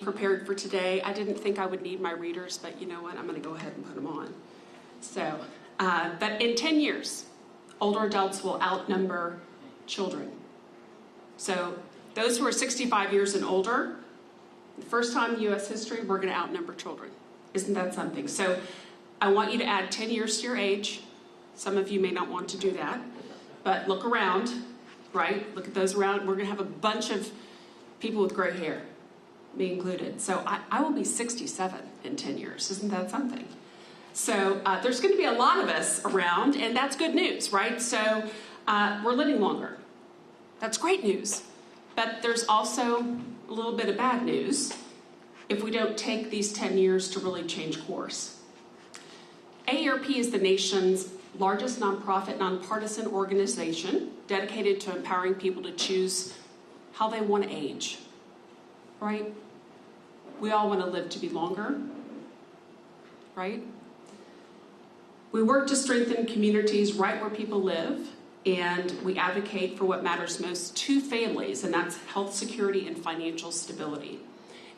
Prepared for today. I didn't think I would need my readers, but you know what? I'm going to go ahead and put them on. So, but in 10 years, older adults will outnumber children. So those who are 65 years and older, the first time in U.S. history, we're going to outnumber children. Isn't that something? So I want you to add 10 years to your age. Some of you may not want to do that, but look around, right? Look at those around. We're going to have a bunch of people with gray hair, me included. So I will be 67 in 10 years. Isn't that something? So there's going to be a lot of us around, and that's good news, right? So we're living longer. That's great news. But there's also a little bit of bad news if we don't take these 10 years to really change course. AARP is the nation's largest nonprofit, nonpartisan organization dedicated to empowering people to choose how they want to age, right? We all want to live to be longer, right? We work to strengthen communities right where people live, and we advocate for what matters most to families, and that's health security and financial stability.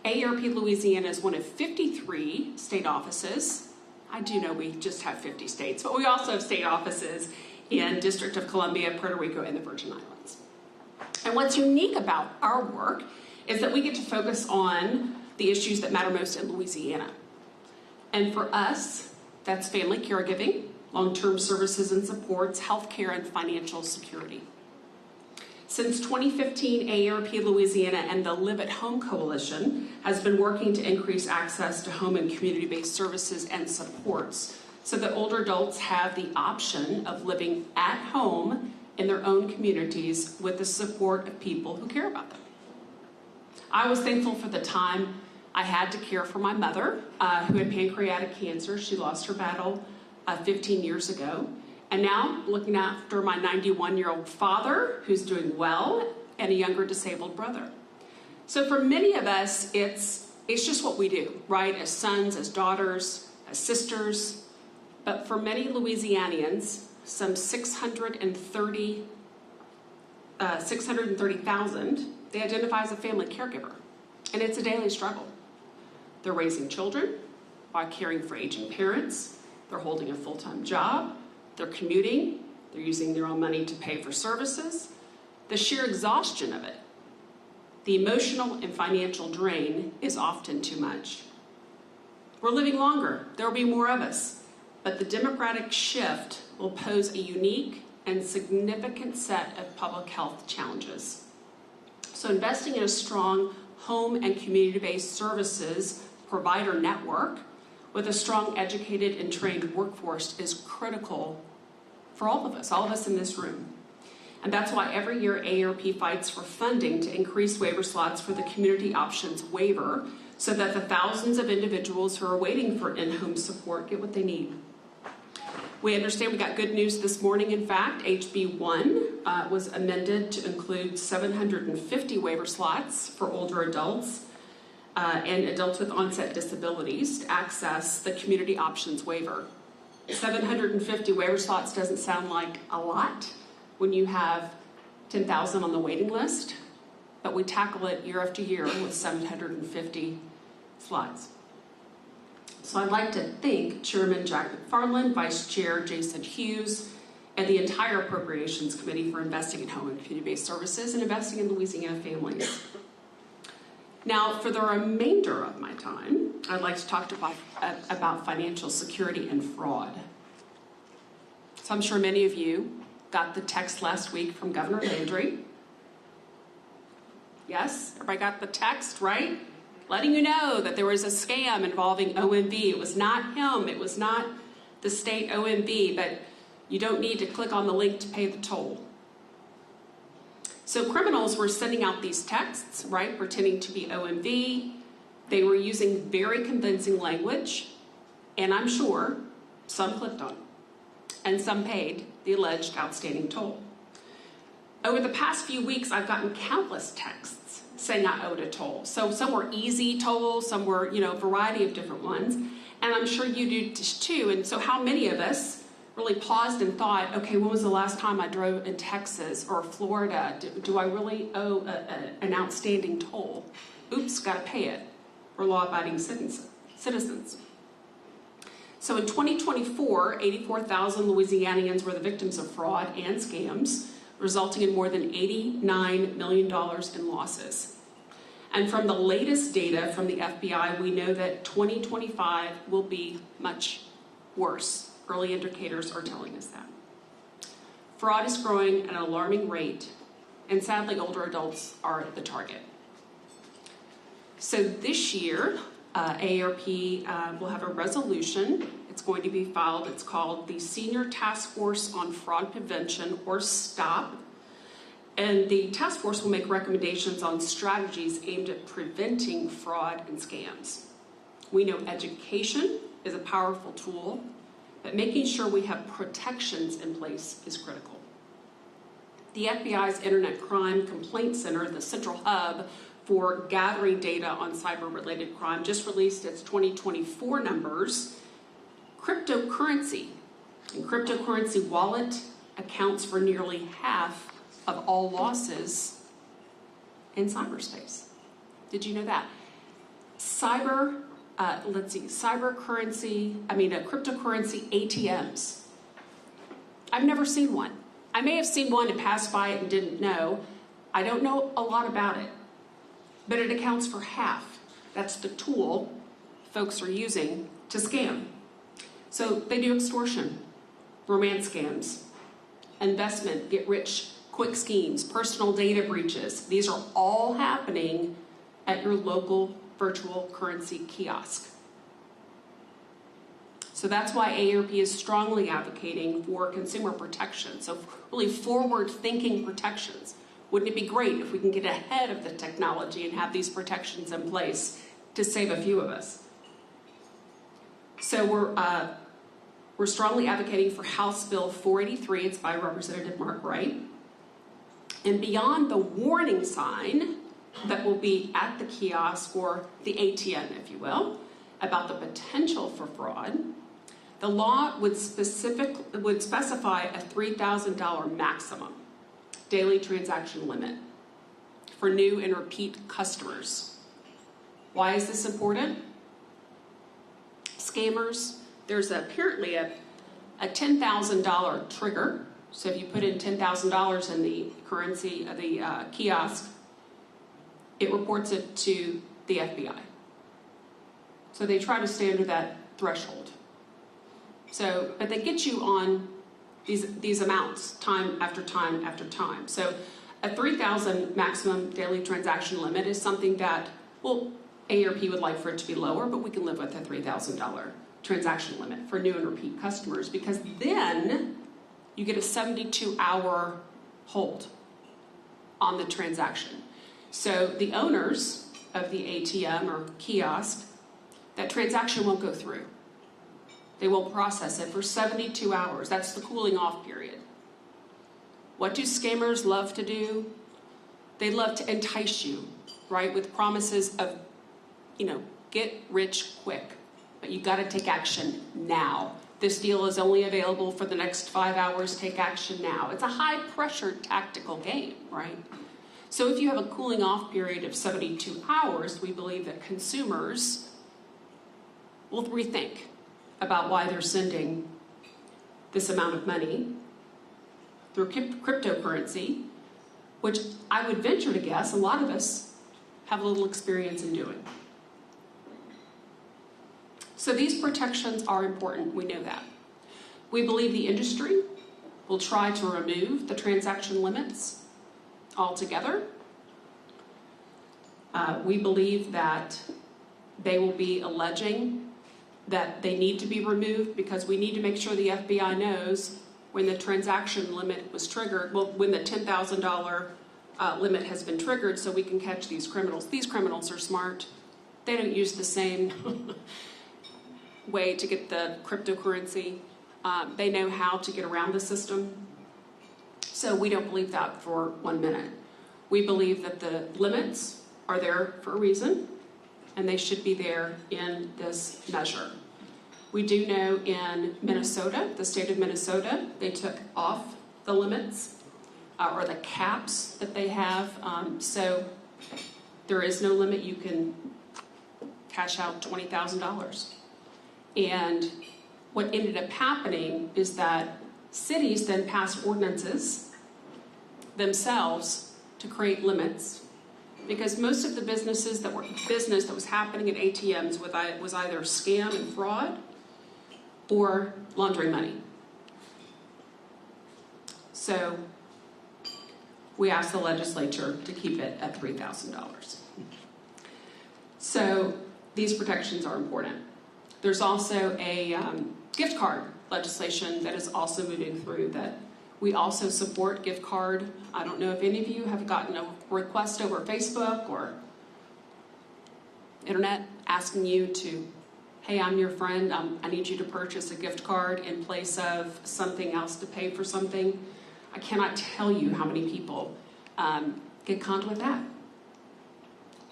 AARP Louisiana is one of 53 state offices. I do know we just have 50 states, but we also have state offices in District of Columbia, Puerto Rico, and the Virgin Islands. And what's unique about our work is that we get to focus on the issues that matter most in Louisiana. And for us, that's family caregiving, long-term services and supports, healthcare, and financial security. Since 2015, AARP Louisiana and the Live at Home Coalition has been working to increase access to home and community-based services and supports so that older adults have the option of living at home in their own communities with the support of people who care about them. I was thankful for the time I had to care for my mother, who had pancreatic cancer. She lost her battle 15 years ago. And now looking after my 91-year-old father, who's doing well, and a younger disabled brother. So for many of us, it's just what we do, right? As sons, as daughters, as sisters. But for many Louisianians, some 630,000, they identify as a family caregiver. And it's a daily struggle. They're raising children while caring for aging parents. They're holding a full-time job. They're commuting. They're using their own money to pay for services. The sheer exhaustion of it, the emotional and financial drain is often too much. We're living longer. There will be more of us. But the demographic shift will pose a unique and significant set of public health challenges. So investing in a strong home and community-based services provider network with a strong, educated, and trained workforce is critical for all of us in this room. And that's why every year AARP fights for funding to increase waiver slots for the Community Options Waiver so that the thousands of individuals who are waiting for in-home support get what they need. We understand we got good news this morning. In fact, HB 1 was amended to include 750 waiver slots for older adults and adults with onset disabilities to access the Community Options Waiver. 750 waiver slots doesn't sound like a lot when you have 10,000 on the waiting list, but we tackle it year after year with 750 slots. So I'd like to thank Chairman Jack McFarland, Vice Chair Jason Hughes, and the entire Appropriations Committee for investing in home and community-based services and investing in Louisiana families. Now, for the remainder of my time, I'd like to talk about financial security and fraud. So I'm sure many of you got the text last week from Governor Landry. Yes, everybody got the text, right? Letting you know that there was a scam involving OMB. It was not him, it was not the state OMB, but you don't need to click on the link to pay the toll. So criminals were sending out these texts, right, pretending to be OMB. They were using very convincing language, and I'm sure some clicked on it, and some paid the alleged outstanding toll. Over the past few weeks, I've gotten countless texts saying I owed a toll. So some were easy tolls, some were, a variety of different ones, and I'm sure you do too. And so how many of us really paused and thought, okay, when was the last time I drove in Texas or Florida? Do I really owe an outstanding toll? Oops, got to pay it. for law-abiding citizens. So in 2024, 84,000 Louisianians were the victims of fraud and scams, resulting in more than $89 million in losses. And from the latest data from the FBI, we know that 2025 will be much worse. Early indicators are telling us that. Fraud is growing at an alarming rate, and sadly, older adults are the target. So this year, AARP will have a resolution. It's going to be filed. It's called the Senior Task Force on Fraud Prevention, or STOP. And the task force will make recommendations on strategies aimed at preventing fraud and scams. We know education is a powerful tool, but making sure we have protections in place is critical. The FBI's Internet Crime Complaint Center, the central hub for gathering data on cyber-related crime, just released its 2024 numbers. Cryptocurrency and cryptocurrency wallet accounts for nearly half of all losses in cyberspace. Did you know that? Cryptocurrency ATMs. I've never seen one. I may have seen one and passed by it and didn't know. I don't know a lot about it, but it accounts for half. That's the tool folks are using to scam. So they do extortion, romance scams, investment, get-rich-quick schemes, personal data breaches. These are all happening at your local virtual currency kiosk. So that's why AARP is strongly advocating for consumer protection, so really forward-thinking protections. Wouldn't it be great if we can get ahead of the technology and have these protections in place to save a few of us? So we're strongly advocating for House Bill 483. It's by Representative Mark Wright. And beyond the warning sign that will be at the kiosk or the ATM, if you will, about the potential for fraud, the law would specify a $3,000 maximum daily transaction limit for new and repeat customers. Why is this important? Scammers, there's apparently a $10,000 trigger. So if you put in $10,000 in the currency of the kiosk, it reports it to the FBI. So they try to stay under that threshold. So, but they get you on these amounts time after time after time. So a $3,000 maximum daily transaction limit is something that, well, AARP would like for it to be lower, but we can live with a $3,000 transaction limit for new and repeat customers, because then you get a 72-hour hold on the transaction. So the owners of the ATM or kiosk, that transaction won't go through. They won't process it for 72 hours. That's the cooling off period. What do scammers love to do? They love to entice you, right, with promises of, get rich quick, but you got to take action now. This deal is only available for the next 5 hours. Take action now. It's a high-pressure tactical game, right? So if you have a cooling off period of 72 hours, we believe that consumers will rethink about why they're sending this amount of money through cryptocurrency, which I would venture to guess a lot of us have a little experience in doing. So these protections are important, we know that. We believe the industry will try to remove the transaction limits altogether. We believe that they will be alleging that they need to be removed because we need to make sure the FBI knows when the transaction limit was triggered, well, when the $10,000 limit has been triggered, so we can catch these criminals. These criminals are smart. They don't use the same way to get the cryptocurrency. They know how to get around the system. So we don't believe that for 1 minute. We believe that the limits are there for a reason, and they should be there in this measure. We do know in Minnesota, the state of Minnesota, they took off the limits or the caps that they have. So there is no limit. You can cash out $20,000. And what ended up happening is that cities then passed ordinances themselves to create limits, because most of the business that was happening at ATMs was either scam and fraud or laundering money. So we asked the legislature to keep it at $3,000. So these protections are important. There's also a gift card legislation that is also moving through that we also support. Gift card. I don't know if any of you have gotten a request over Facebook or internet asking you to, hey, I'm your friend, I need you to purchase a gift card in place of something else to pay for something. I cannot tell you how many people get conned with that.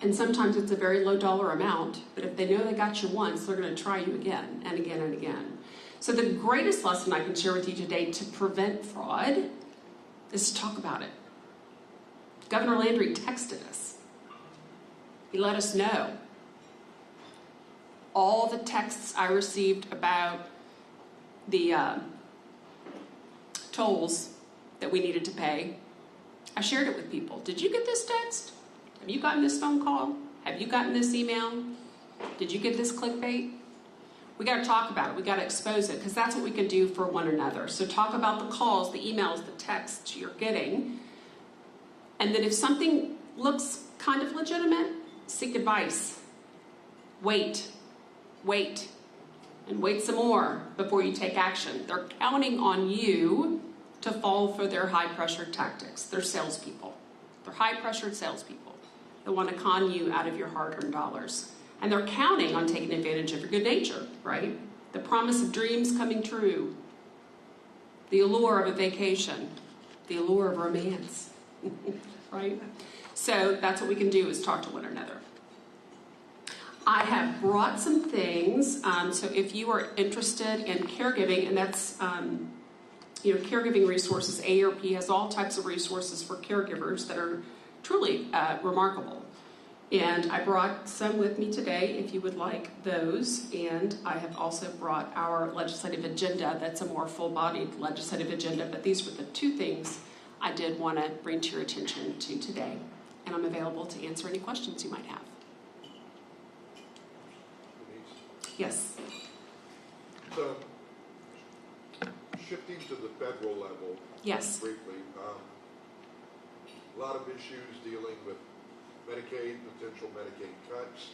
And sometimes it's a very low dollar amount, but if they know they got you once, they're going to try you again and again and again. So the greatest lesson I can share with you today to prevent fraud is to talk about it. Governor Landry texted us. He let us know. All the texts I received about the tolls that we needed to pay, I shared it with people. Did you get this text? Have you gotten this phone call? Have you gotten this email? Did you get this clickbait? We got to talk about it. We got to expose it, because that's what we can do for one another. So talk about the calls, the emails, the texts you're getting. And then if something looks kind of legitimate, seek advice. Wait, and wait some more before you take action. They're counting on you to fall for their high-pressure tactics. They're salespeople. They're high-pressured salespeople. They want to con you out of your hard-earned dollars. And they're counting on taking advantage of your good nature, right? The promise of dreams coming true. The allure of a vacation. The allure of romance, right? So that's what we can do, is talk to one another. I have brought some things, so if you are interested in caregiving, and that's, caregiving resources, AARP has all types of resources for caregivers that are truly remarkable. And I brought some with me today if you would like those. And I have also brought our legislative agenda. That's a more full-bodied legislative agenda, but these were the two things I did want to bring to your attention to today. And I'm available to answer any questions you might have. Denise? Yes. So, shifting to the federal level, yes, briefly, a lot of issues dealing with Medicaid, potential Medicaid cuts.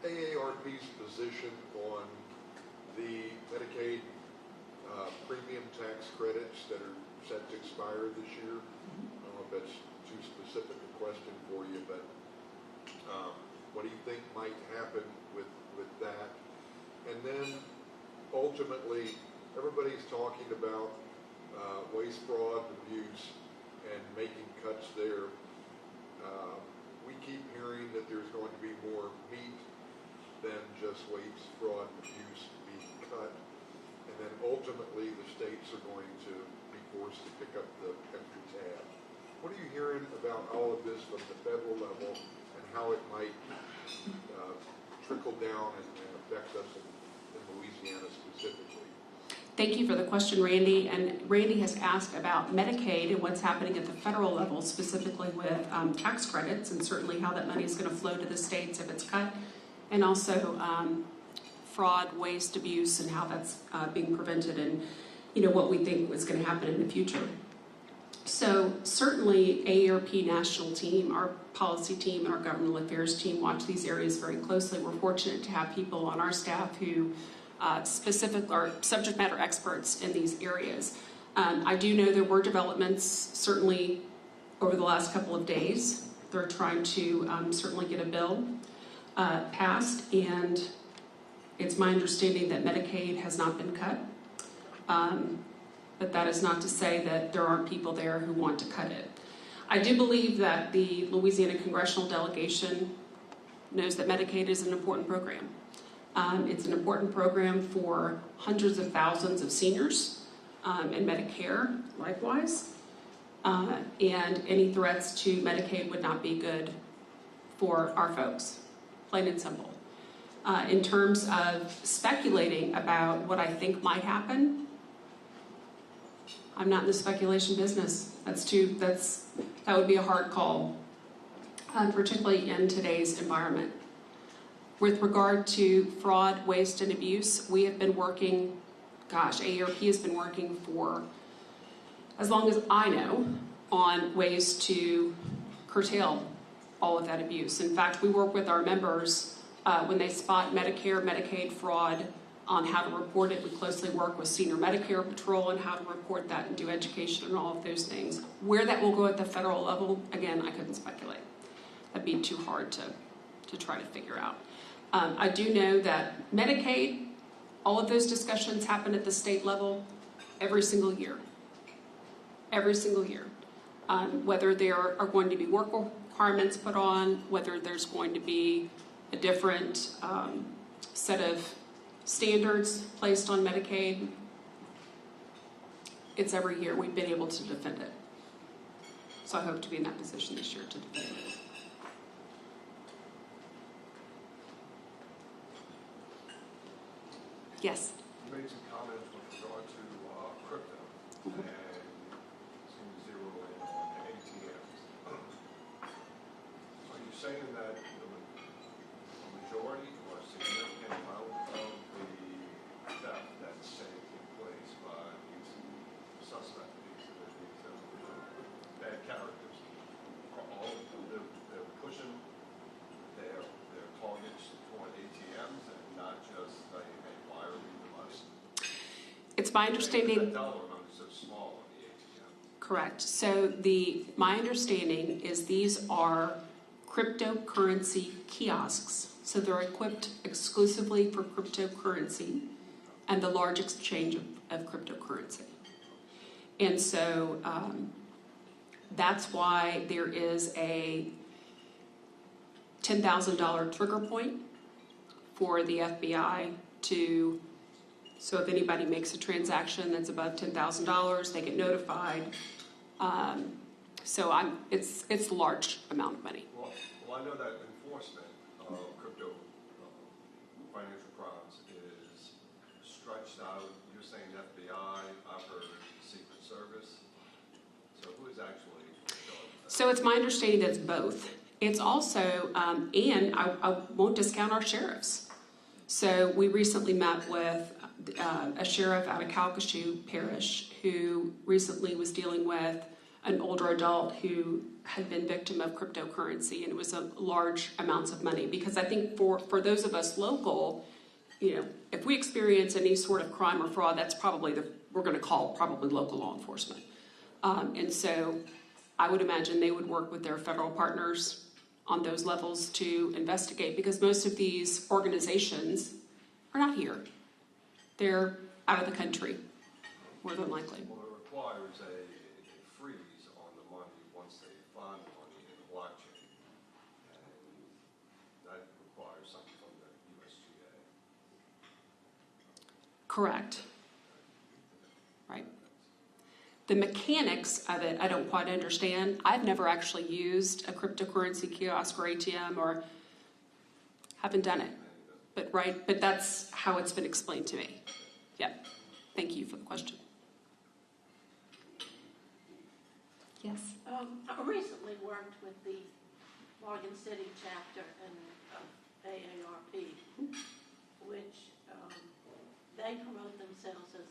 AARP's position on the Medicaid premium tax credits that are set to expire this year. I don't know if that's too specific a question for you, but what do you think might happen with that? And then ultimately, everybody's talking about waste, fraud, abuse, and making cuts there. We keep hearing that there's going to be more meat than just waste, fraud, and abuse being cut. And then ultimately the states are going to be forced to pick up the extra tab. What are you hearing about all of this from the federal level and how it might trickle down and affect us in Louisiana specifically? Thank you for the question, Randy. And Randy has asked about Medicaid and what's happening at the federal level, specifically with tax credits, and certainly how that money is going to flow to the states if it's cut, and also fraud, waste, abuse, and how that's being prevented, and what we think is going to happen in the future. So certainly AARP national team, our policy team, and our governmental affairs team watch these areas very closely. We're fortunate to have people on our staff who specific or subject matter experts in these areas. I do know there were developments certainly over the last couple of days. They're trying to certainly get a bill passed, and it's my understanding that Medicaid has not been cut. But that is not to say that there aren't people there who want to cut it. I do believe that the Louisiana congressional delegation knows that Medicaid is an important program. It's an important program for hundreds of thousands of seniors and Medicare likewise. And any threats to Medicaid would not be good for our folks, plain and simple. In terms of speculating about what I think might happen, I'm not in the speculation business. That would be a hard call, particularly in today's environment. With regard to fraud, waste, and abuse, we have been working, AARP has been working for as long as I know on ways to curtail all of that abuse. In fact, we work with our members when they spot Medicare, Medicaid fraud on how to report it. We closely work with Senior Medicare Patrol on how to report that and do education and all of those things. Where that will go at the federal level, again, I couldn't speculate. That'd be too hard to try to figure out. I do know that Medicaid, all of those discussions happen at the state level every single year. Every single year. Whether there are going to be work requirements put on, whether there's going to be a different set of standards placed on Medicaid, it's every year. We've been able to defend it. So I hope to be in that position this year to defend it. Yes? You made some comments with regard to crypto and seem to zero in on ATMs. Are you saying that a majority or a significant amount of the theft that's taking place by these suspects, these bad characters, are all they're pushing their targets toward ATMs and not just a wire device? It's my understanding. That dollar amount is so small on the ATM. Correct. So my understanding is these are cryptocurrency kiosks. So they're equipped exclusively for cryptocurrency and the large exchange of cryptocurrency. And so that's why there is a $10,000 trigger point for the FBI so if anybody makes a transaction that's above $10,000, they get notified. It's a large amount of money. Well, I know that enforcement of crypto financial crimes is stretched out. You're saying FBI, I've heard Secret Service. So who is actually doing that? So it's my understanding that it's both. It's also, and I won't discount our sheriffs. So we recently met with a sheriff out of Calcasieu Parish who recently was dealing with an older adult who had been victim of cryptocurrency, and it was a large amounts of money. Because I think for those of us local, if we experience any sort of crime or fraud, that's probably we're going to call probably local law enforcement. And so I would imagine they would work with their federal partners on those levels to investigate, because most of these organizations are not here. They're out of the country, more than likely. Well, it requires a freeze on the money once they find the money in the blockchain. And that requires something from the USGA. Correct. Right. The mechanics of it, I don't quite understand. I've never actually used a cryptocurrency kiosk or ATM, or haven't done it. But that's how it's been explained to me. Yep. Thank you for the question. Yes. I recently worked with the Morgan City chapter of AARP, which they promote themselves as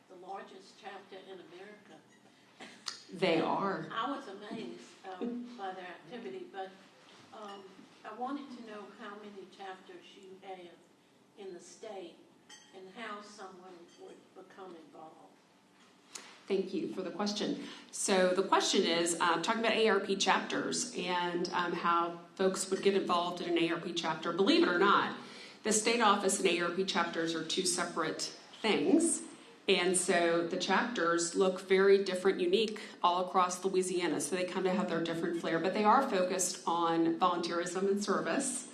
the largest chapter in America. They are. I was amazed by their activity, but I wanted to know how many chapters you have in the state and how someone would become involved. Thank you for the question. So the question is talking about AARP chapters and how folks would get involved in an AARP chapter. Believe it or not, the state office and AARP chapters are two separate things. And so the chapters look very different, unique all across Louisiana. So they kind of have their different flair, but they are focused on volunteerism and service.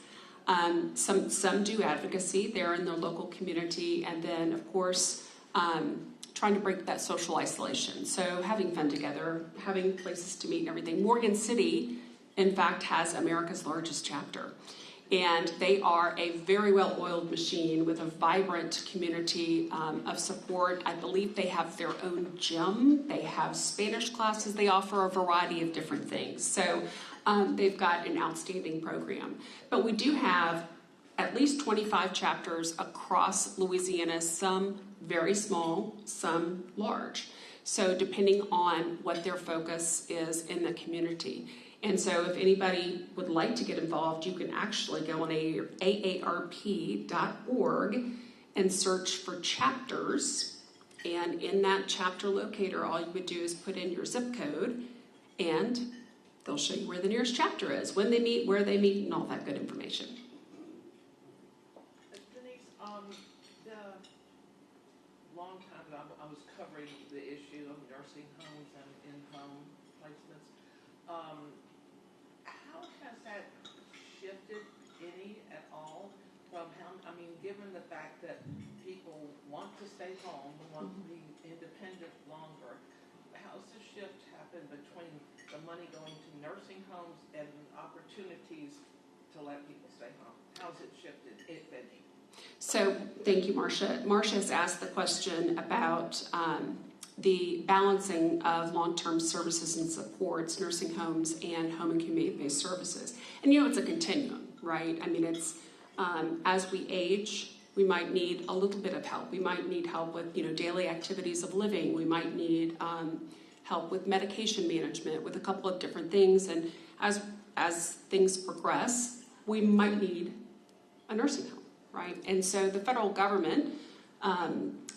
Some do advocacy there in their local community, and then of course trying to break that social isolation. So having fun together, having places to meet and everything. Morgan City in fact, has America's largest chapter. And they are a very well-oiled machine with a vibrant community of support. I believe they have their own gym. They have Spanish classes. They offer a variety of different things. So they've got an outstanding program. But we do have at least 25 chapters across Louisiana, some very small, some large. So depending on what their focus is in the community. And so if anybody would like to get involved, you can actually go on AARP.org and search for chapters. And in that chapter locator, all you would do is put in your zip code, and they'll show you where the nearest chapter is, when they meet, where they meet, and all that good information. Denise, the long time ago, I was covering the issue of nursing homes and in-home placements. How has that shifted any at all from how, I mean, given the fact that people want to stay home and want to be independent longer, how's the shift happened between the money going to nursing homes and opportunities to let people stay home? How's it shifted, if any? So thank you, Marcia. Marcia has asked the question about the balancing of long-term services and supports, nursing homes, and home and community-based services. And it's a continuum, right? I mean, it's as we age, we might need a little bit of help. We might need help with daily activities of living. We might need help with medication management, with a couple of different things. And as things progress, we might need a nursing home, right? And so the federal government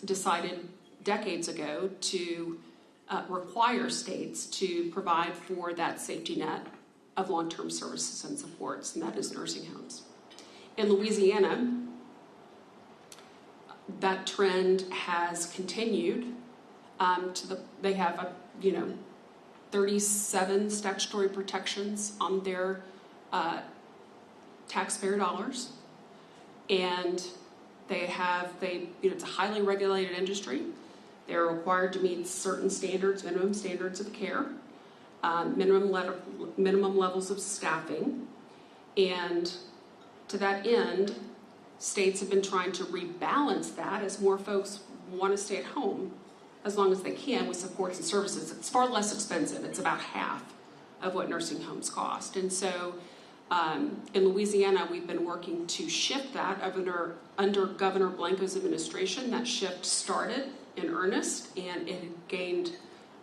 decided decades ago to require states to provide for that safety net of long-term services and supports, and that is nursing homes. In Louisiana, that trend has continued. They have 37 statutory protections on their taxpayer dollars, and it's a highly regulated industry. They're required to meet certain standards, minimum standards of care, minimum levels of staffing, and to that end, states have been trying to rebalance that as more folks want to stay at home as long as they can with supports and services. It's far less expensive. It's about half of what nursing homes cost. And so in Louisiana, we've been working to shift that under Governor Blanco's administration. That shift started in earnest, and it had gained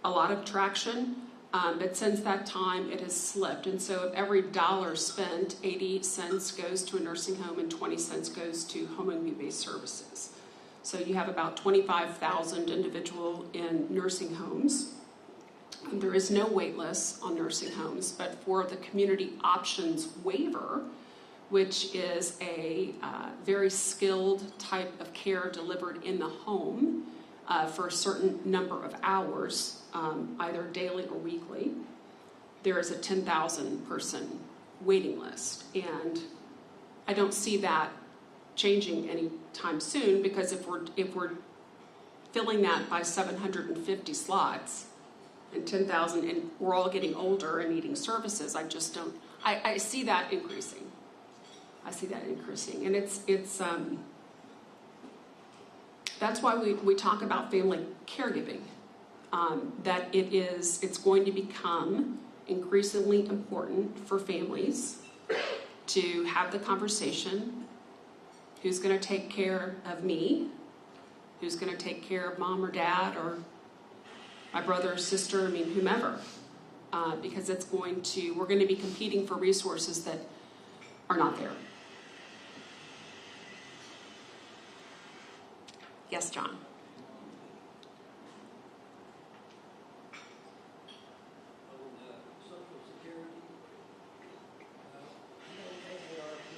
a lot of traction. But since that time, it has slipped. And so of every dollar spent, 80 cents goes to a nursing home and 20 cents goes to home and community-based services. So you have about 25,000 individuals in nursing homes. There is no wait list on nursing homes, but for the community options waiver, which is a very skilled type of care delivered in the home for a certain number of hours, either daily or weekly, there is a 10,000 person waiting list. And I don't see that changing anytime soon, because if we're filling that by 750 slots and 10,000, and we're all getting older and needing services, I see that increasing. And it's that's why we talk about family caregiving, that it's going to become increasingly important for families to have the conversation: who's going to take care of me? Who's going to take care of mom or dad or my brother or sister? Whomever. Because we're going to be competing for resources that are not there. Yes, John. Social Security, AARP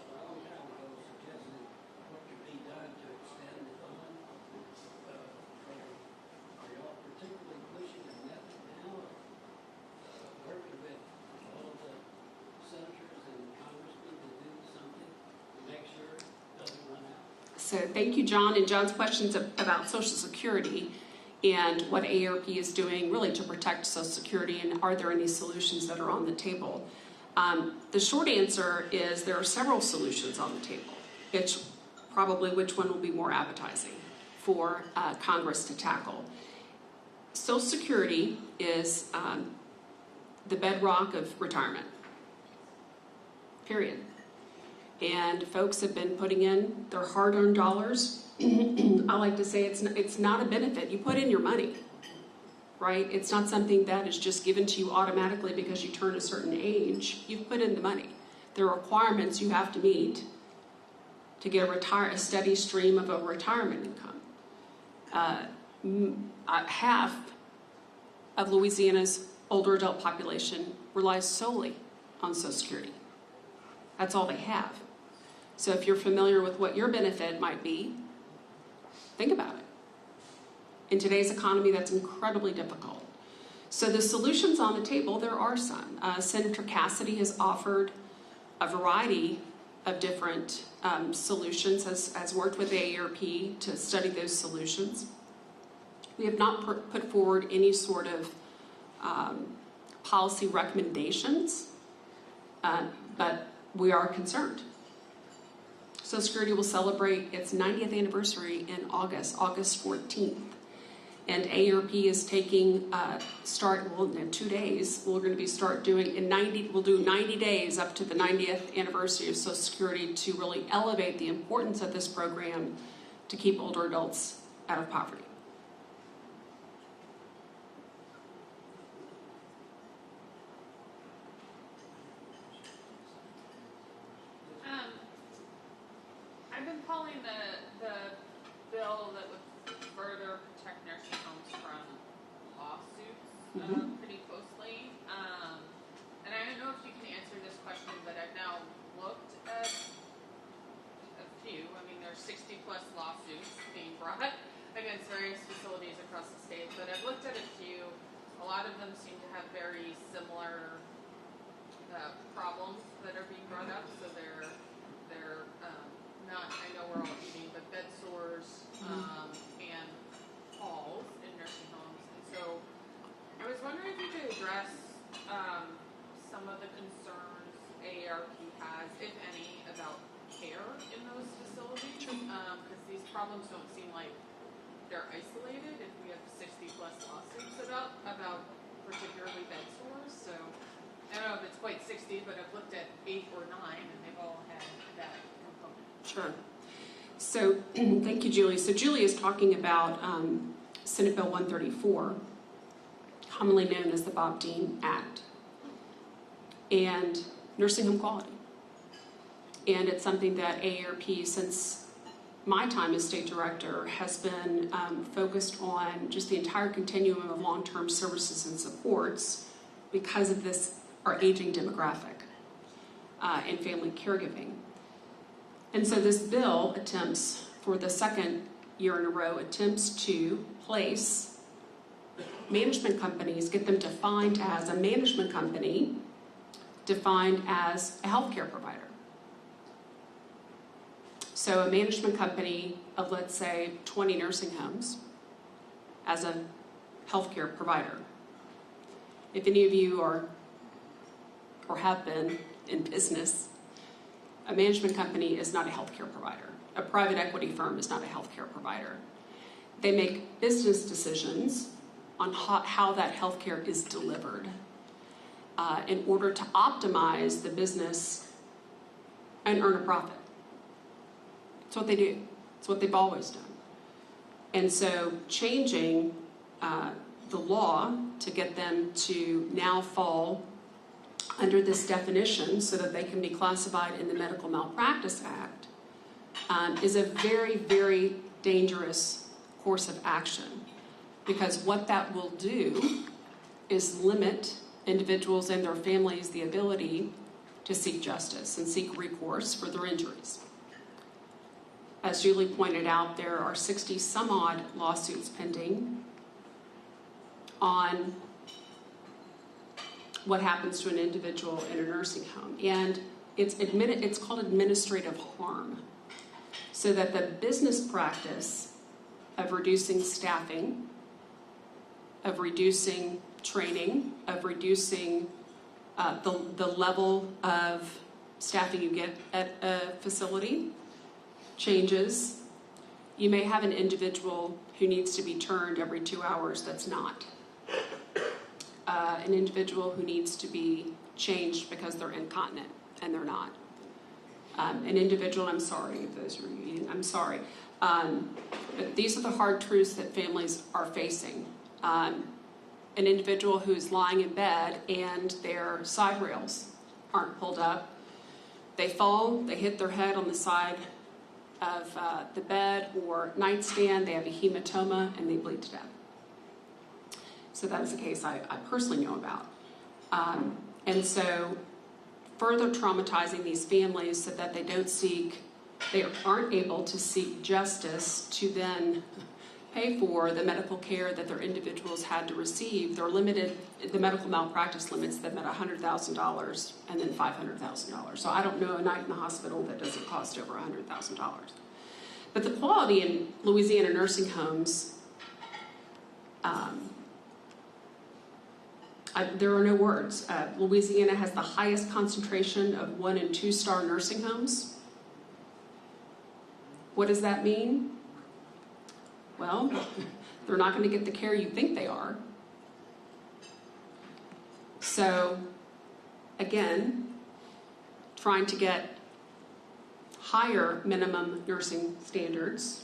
a long time ago suggested what could be done to extend the fund. Are y'all particularly pushing a method now, working with all of the senators and congressmen to do something to make sure it doesn't run out? So thank you, John. And John's questions about Social Security and what AARP is doing really to protect Social Security, and are there any solutions that are on the table? The short answer is there are several solutions on the table. It's probably which one will be more appetizing for Congress to tackle. Social Security is the bedrock of retirement, period. And folks have been putting in their hard-earned dollars. I like to say it's not a benefit. You put in your money, right? It's not something that is just given to you automatically because you turn a certain age. You've put in the money. There are requirements you have to meet to get a steady stream of a retirement income. Half of Louisiana's older adult population relies solely on Social Security. That's all they have. So if you're familiar with what your benefit might be, think about it. In today's economy, that's incredibly difficult. So the solutions on the table, there are some. Senator Cassidy has offered a variety of different solutions, has worked with AARP to study those solutions. We have not put forward any sort of policy recommendations, but we are concerned. Social Security will celebrate its 90th anniversary in August 14th. And AARP is taking in 2 days. We're going to start doing we'll do 90 days up to the 90th anniversary of Social Security to really elevate the importance of this program to keep older adults out of poverty. I've been following the bill that would further protect nursing homes from lawsuits pretty closely. And I don't know if you can answer this question, but I've now looked at a few. I mean, there's 60 plus lawsuits being brought against various facilities across the state, but I've looked at a few. A lot of them seem to have very similar problems that are being brought up. So they're not, I know we're all eating, but bed sores and falls in nursing homes. And so I was wondering if you could address some of the concerns AARP has, if any, about care in those facilities. Because these problems don't seem like they're isolated if we have 60 plus lawsuits about particularly bed sores. So I don't know if it's quite 60, but I've looked at 8 or 9 and they've all had that component. Sure. So thank you, Julie. So Julie is talking about Senate Bill 134, commonly known as the Baton Act, and nursing home quality. And it's something that AARP, since my time as state director, has been focused on just the entire continuum of long-term services and supports because of this, our aging demographic and family caregiving. And so this bill attempts, for the second year in a row, attempts to place management companies, get them defined as a management company, defined as a healthcare provider. So a management company of, let's say, 20 nursing homes as a healthcare provider. If any of you are or have been in business, a management company is not a healthcare provider. A private equity firm is not a healthcare provider. They make business decisions on how that healthcare is delivered in order to optimize the business and earn a profit. It's what they do. It's what they've always done. And so changing the law to get them to now fall under this definition so that they can be classified in the Medical Malpractice Act is a very, very dangerous course of action, because what that will do is limit individuals and their families the ability to seek justice and seek recourse for their injuries. As Julie pointed out, there are 60 some odd lawsuits pending on what happens to an individual in a nursing home. And it's called administrative harm. So that the business practice of reducing staffing of reducing training, of reducing the level of staffing you get at a facility changes. You may have an individual who needs to be turned every 2 hours that's not. An individual who needs to be changed because they're incontinent and they're not. An individual, I'm sorry if those are reading, I'm sorry. But these are the hard truths that families are facing. An individual who's lying in bed and their side rails aren't pulled up. They fall, they hit their head on the side of the bed or nightstand, they have a hematoma, and they bleed to death. So that is a case I personally know about. And so further traumatizing these families so that they aren't able to seek justice to then pay for the medical care that their individuals had to receive. They're limited, the medical malpractice limits them at $100,000 and then $500,000. So I don't know a night in the hospital that doesn't cost over $100,000. But the quality in Louisiana nursing homes, there are no words. Louisiana has the highest concentration of 1- and 2-star nursing homes. What does that mean? Well, they're not going to get the care you think they are. So, again, trying to get higher minimum nursing standards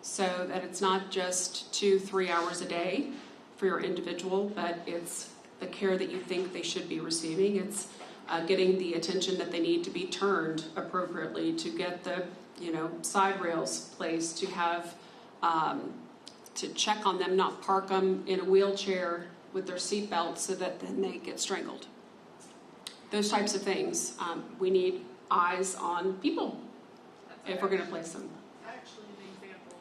so that it's not just 2-3 hours a day for your individual, but it's the care that you think they should be receiving. It's getting the attention that they need to be turned appropriately, to get the side rails placed, to have to check on them, not park them in a wheelchair with their seatbelt so that then they get strangled. Those types of things. We need eyes on people if we're going to place them. Actually, an example.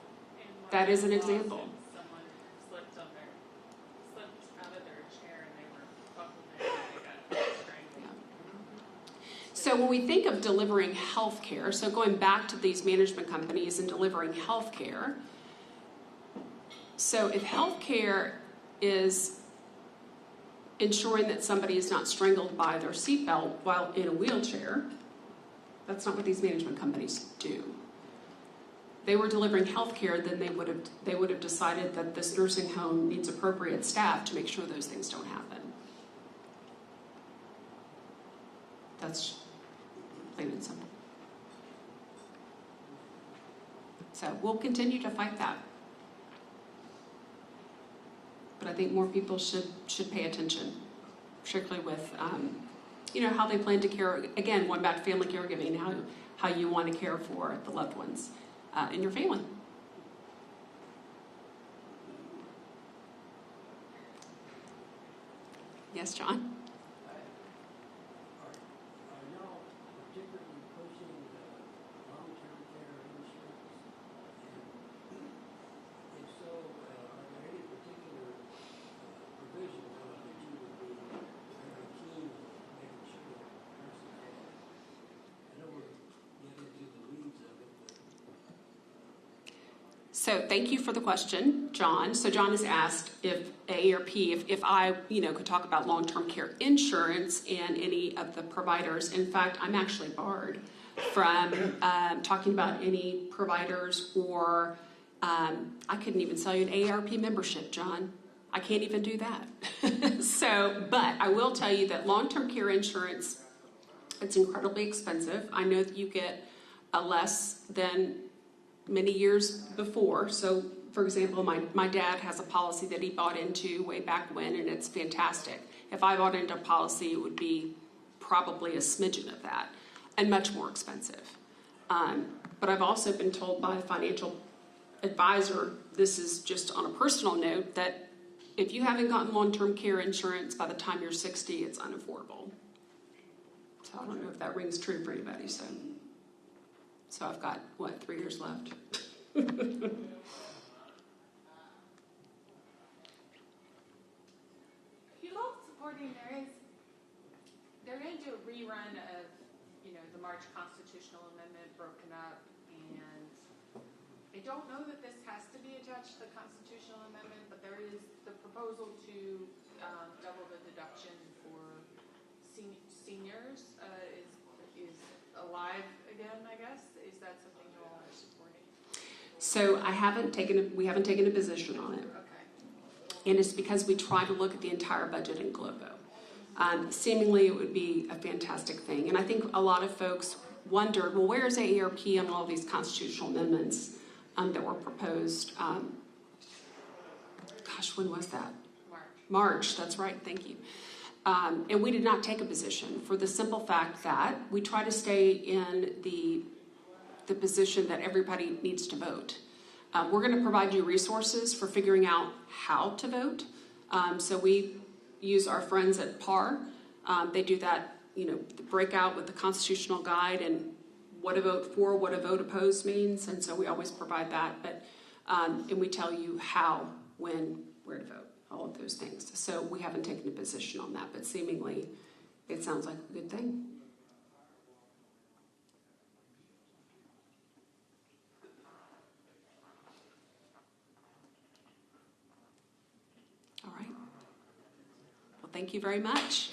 That is an example. Someone slipped out of their chair and they were buckled in and they got strangled. So when we think of delivering health care, so going back to these management companies and delivering health care, so if health care is ensuring that somebody is not strangled by their seatbelt while in a wheelchair, that's not what these management companies do. They were delivering health care, then they would have decided that this nursing home needs appropriate staff to make sure those things don't happen. That's plain and simple. So we'll continue to fight that. But I think more people should pay attention, particularly with how they plan to care. Again, going back to family caregiving, how you want to care for the loved ones in your family. Yes, John? Are y'all particularly pushing long-term care insurance? And if so, are there any particular provisions on it that you would be very keen on making sure that the person has? I know we're getting into the weeds of it, but So thank you for the question, John. So John has asked if AARP, if I, could talk about long-term care insurance and any of the providers. In fact, I'm actually barred from talking about any providers or I couldn't even sell you an AARP membership, John. I can't even do that. But I will tell you that long-term care insurance, it's incredibly expensive. I know that you get a less than many years before. So, for example, my dad has a policy that he bought into way back when, and it's fantastic. If I bought into a policy, it would be probably a smidgen of that and much more expensive. But I've also been told by a financial advisor, this is just on a personal note, that if you haven't gotten long-term care insurance by the time you're 60, it's unaffordable. So I don't know if that rings true for anybody. So I've got, 3 years left? You all supporting, they're going to do a rerun of, the March Constitutional Amendment broken up, and I don't know that this has to be attached to the constitutional amendment, but there is the proposal to double the deduction for seniors is alive again, I guess. Is that something you all are supporting? So we haven't taken a position on it. Okay. And it's because we try to look at the entire budget in globo. Seemingly it would be a fantastic thing. And I think a lot of folks wondered, well, where's AARP on all these constitutional amendments that were proposed? Gosh, when was that? March, that's right, thank you. And we did not take a position for the simple fact that we try to stay in the position that everybody needs to vote. We're going to provide you resources for figuring out how to vote. So we use our friends at PAR. They do that, the breakout with the constitutional guide and what a vote for, what a vote opposed means. And so we always provide that. But and we tell you how, when, where to vote, all of those things. So we haven't taken a position on that, but seemingly it sounds like a good thing. All right. Well, thank you very much.